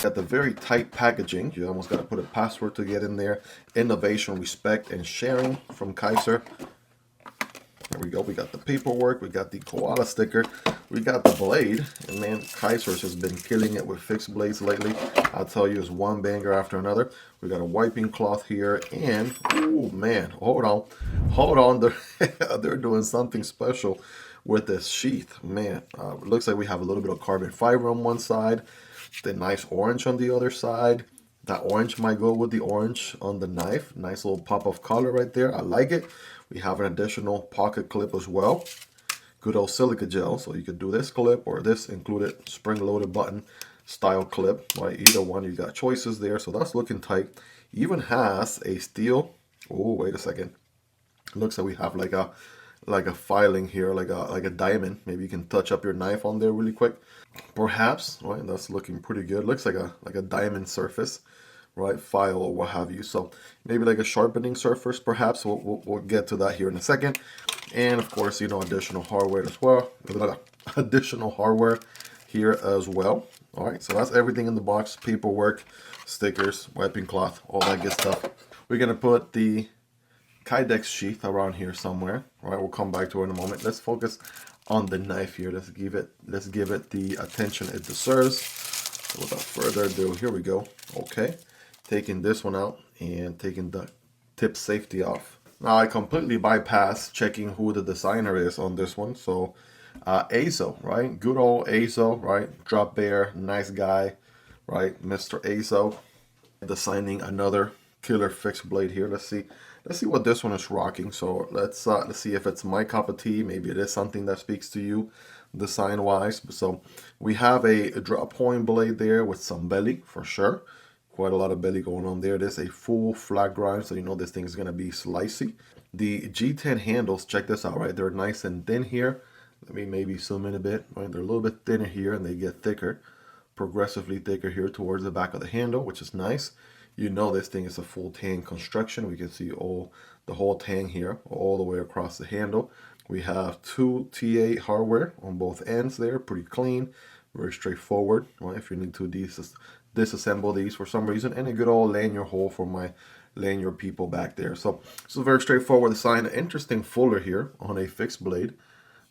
Got the very tight packaging. You almost got to put a password to get in there. Innovation, respect, and sharing from Kizer. There we go. We got the paperwork. We got the koala sticker. We got the blade. And man, Kizer's has been killing it with fixed blades lately. I'll tell you, it's one banger after another. We got a wiping cloth here. And, oh man, hold on. Hold on. They're doing something special with this sheath. Man, it looks like we have a little bit of carbon fiber on one side. The nice orange on the other side. That orange might go with the orange on the knife. Nice little pop of color right there. I like it. We have an additional pocket clip as well. Good old silica gel. So you could do this clip or this included spring-loaded button style clip. Right, either one. You got choices there. So that's looking tight. Even has a steel. Oh, wait a second. Looks like we have like a filing here, like a diamond. Maybe you can touch up your knife on there really quick. Perhaps, right? That's looking pretty good. Looks like a diamond surface, right? File or what have you. So maybe like a sharpening surface, perhaps. We'll get to that here in a second. And of course, you know, additional hardware as well. Additional hardware here as well. All right, so that's everything in the box: paperwork, stickers, wiping cloth, all that good stuff. We're gonna put the Kydex sheath around here somewhere. All right, we'll come back to it in a moment. Let's focus on the knife here. Let's give it the attention it deserves. So without further ado, here we go. Okay, taking this one out and taking the tip safety off. Now I completely bypassed checking who the designer is on this one. So Azo, right? Good old Azo, right? Drop bear, nice guy, right? Mr. Azo designing another killer fixed blade here. Let's see what this one is rocking. So let's see if it's my cup of tea. Maybe it is something that speaks to you design wise. So we have a drop point blade there with some belly for sure. Quite a lot of belly going on there. There's a full flat grind, so you know this thing is gonna be slicey. The G10 handles, check this out, right? They're nice and thin here. Let me maybe zoom in a bit, right? They're a little bit thinner here and they get thicker, progressively thicker here towards the back of the handle, which is nice. You know this thing is a full tang construction. We can see the whole tang here all the way across the handle. We have two TA hardware on both ends there, pretty clean, very straightforward. Well, if you need to disassemble these for some reason, and a good old lanyard hole for my lanyard people back there. So it's a very straightforward design. An interesting fuller here on a fixed blade.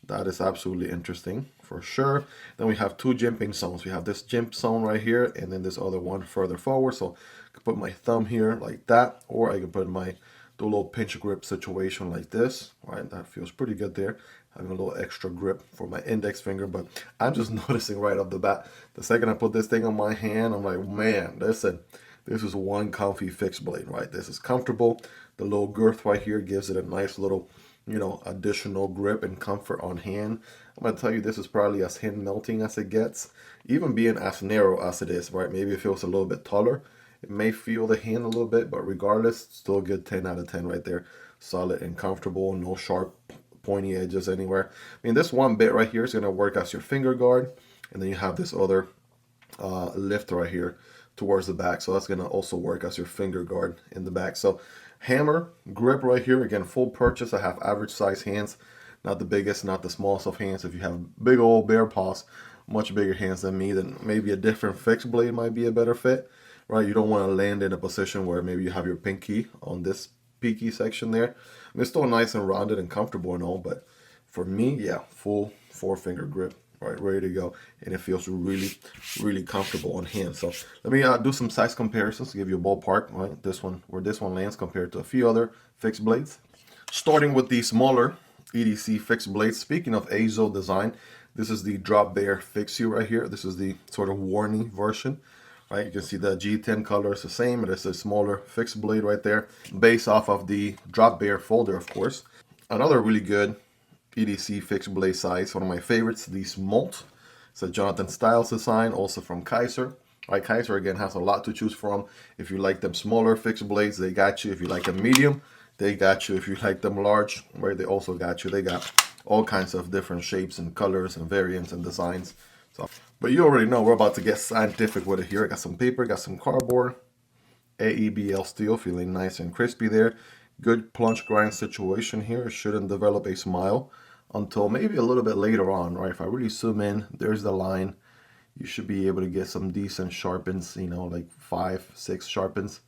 That is absolutely interesting for sure. Then we have two jimping zones. We have this jimp zone right here and then this other one further forward. So I can put my thumb here like that, or I can put do a little pinch grip situation like this. Right, that feels pretty good there. Having a little extra grip for my index finger, but I'm just noticing right off the bat, the second I put this thing on my hand, I'm like, man, listen, this is one comfy fixed blade, right? This is comfortable. The little girth right here gives it a nice little, you know, additional grip and comfort on hand. I'm gonna tell you, this is probably as hand melting as it gets, even being as narrow as it is, right? Maybe it feels a little bit taller. It may feel the hand a little bit, but regardless, still a good 10 out of 10 right there. Solid and comfortable, no sharp pointy edges anywhere. I mean, this one bit right here is gonna work as your finger guard, and then you have this other lift right here towards the back, so that's gonna also work as your finger guard in the back. So hammer grip right here, again, full purchase. I have average size hands, not the biggest, not the smallest of hands. If you have big old bear paws, much bigger hands than me, then maybe a different fixed blade might be a better fit, right? You don't want to land in a position where maybe you have your pinky on this peaky section there. I mean, it's still nice and rounded and comfortable and all, but for me, yeah, full 4-finger grip, right, ready to go, and it feels really, really comfortable on hand. So let me do some size comparisons to give you a ballpark, right? This one, where this one lands compared to a few other fixed blades. Starting with the smaller EDC fixed blades. Speaking of Azo design, this is the Drop Bear Fixie right here. This is the sort of warning version. Right, you can see the G10 color is the same. It is a smaller fixed blade right there, based off of the Drop Bear folder, of course. Another really good EDC fixed blade size, one of my favorites, the Smolt. It's a Jonathan Styles design, also from Kizer. Right, Kizer again has a lot to choose from. If you like them smaller fixed blades, they got you. If you like them medium, they got you. If you like them large, right, they also got you. They got all kinds of different shapes and colors and variants and designs. So, but you already know we're about to get scientific with it here. I got some paper, got some cardboard, AEB-L steel, feeling nice and crispy there. Good plunge grind situation here. It shouldn't develop a smile until maybe a little bit later on, right? If I really zoom in, there's the line. you should be able to get some decent sharpens, you know, like 5, 6 sharpens.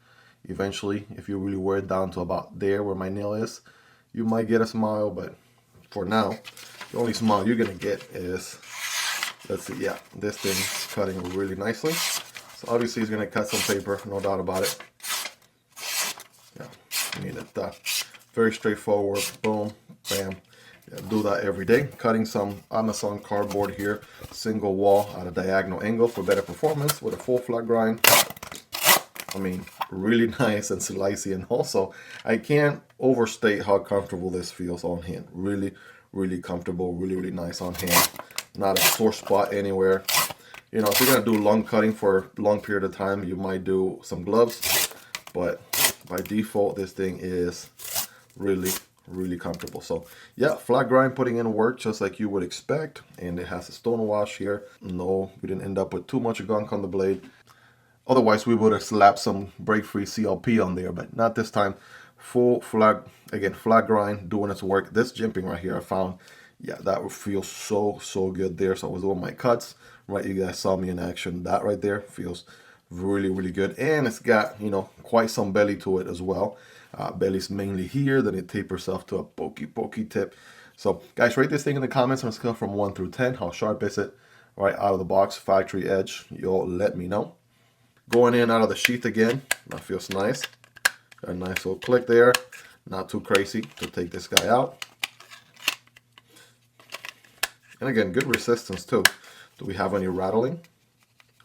Eventually, if you really wear it down to about there where my nail is, you might get a smile, but for now, the only smile you're gonna get is, let's see, yeah, this thing's cutting really nicely. So obviously it's gonna cut some paper, no doubt about it. Yeah, I mean, very straightforward, boom, bam. Yeah, do that every day. Cutting some Amazon cardboard here, single wall at a diagonal angle for better performance with a full flat grind. I mean, really nice and slicey, and also I can't overstate how comfortable this feels on hand. Really, really comfortable, really, really nice on hand. Not a sore spot anywhere. You know, if you're gonna do long cutting for a long period of time, you might do some gloves, but by default, this thing is really, really comfortable. So yeah, flat grind, putting in work just like you would expect, and it has a stone wash here. No, we didn't end up with too much gunk on the blade. Otherwise, we would have slapped some break-free CLP on there, but not this time. Full flat, again, flat grind, doing its work. This jimping right here, I found, yeah, that would feel so, so good there. So I was doing my cuts, right? You guys saw me in action. That right there feels really, really good. And it's got, you know, quite some belly to it as well. Belly's mainly here, then it tapers off to a pokey tip. So guys, rate this thing in the comments on a scale from 1 through 10. How sharp is it? Right out of the box, factory edge. You'll let me know. Going in out of the sheath again, that feels nice. Got a nice little click there. Not too crazy to take this guy out. And again, good resistance too. Do we have any rattling?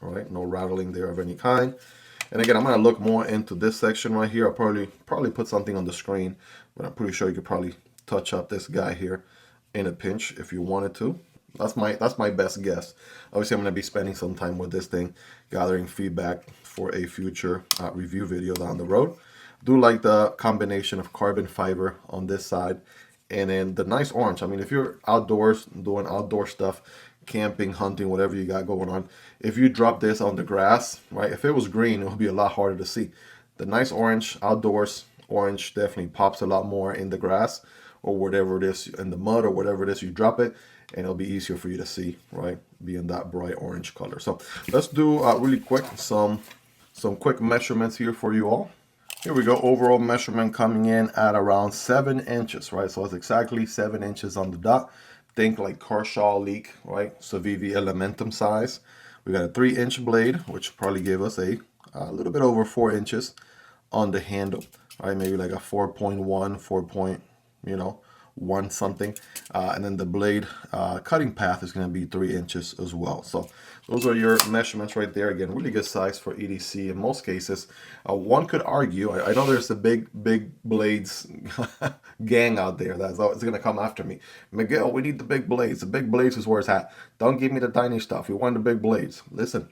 All right, no rattling there of any kind. And again, I'm gonna look more into this section right here. I'll probably put something on the screen, but I'm pretty sure you could probably touch up this guy here in a pinch if you wanted to. That's my best guess. Obviously, I'm going to be spending some time with this thing, gathering feedback for a future review video down the road. Do like the combination of carbon fiber on this side, and then the nice orange. I mean, if you're outdoors doing outdoor stuff, camping, hunting, whatever you got going on, if you drop this on the grass, right? If it was green, it would be a lot harder to see. The nice orange, outdoors orange, definitely pops a lot more in the grass or whatever it is, in the mud or whatever it is you drop it. And it'll be easier for you to see, right? Being that bright orange color. So let's do really quick some quick measurements here for you all. Here we go. Overall measurement coming in at around 7 inches, right? So it's exactly 7 inches on the dot. Think like Kershaw leak, right? Civivi Elementum size. We got a 3-inch blade, which probably gave us a little bit over 4 inches on the handle, right? Maybe like a 4.1, 4. You know, 1 something, and then the blade cutting path is going to be 3 inches as well. So those are your measurements right there. Again, really good size for EDC in most cases. One could argue, I know there's a big blades gang out there that's going to come after me. Miguel, we need the big blades. The big blades is where it's at. Don't give me the tiny stuff. We want the big blades. Listen,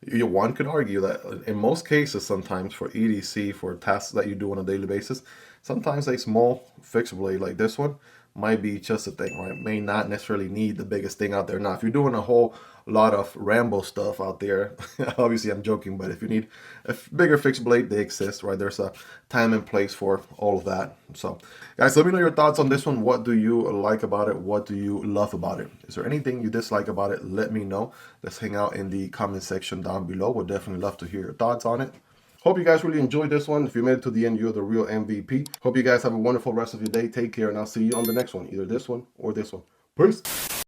one could argue that in most cases, sometimes for EDC, for tasks that you do on a daily basis, sometimes a small fixed blade like this one might be just a thing, right? May not necessarily need the biggest thing out there. Now, if you're doing a whole lot of Rambo stuff out there, obviously I'm joking, but if you need a bigger fixed blade, they exist, right? There's a time and place for all of that. So guys, let me know your thoughts on this one. What do you like about it? What do you love about it? Is there anything you dislike about it? Let me know. Let's hang out in the comment section down below. We'll definitely love to hear your thoughts on it. Hope you guys really enjoyed this one. If you made it to the end, you're the real MVP. Hope you guys have a wonderful rest of your day. Take care, and I'll see you on the next one. Either this one or this one. Peace.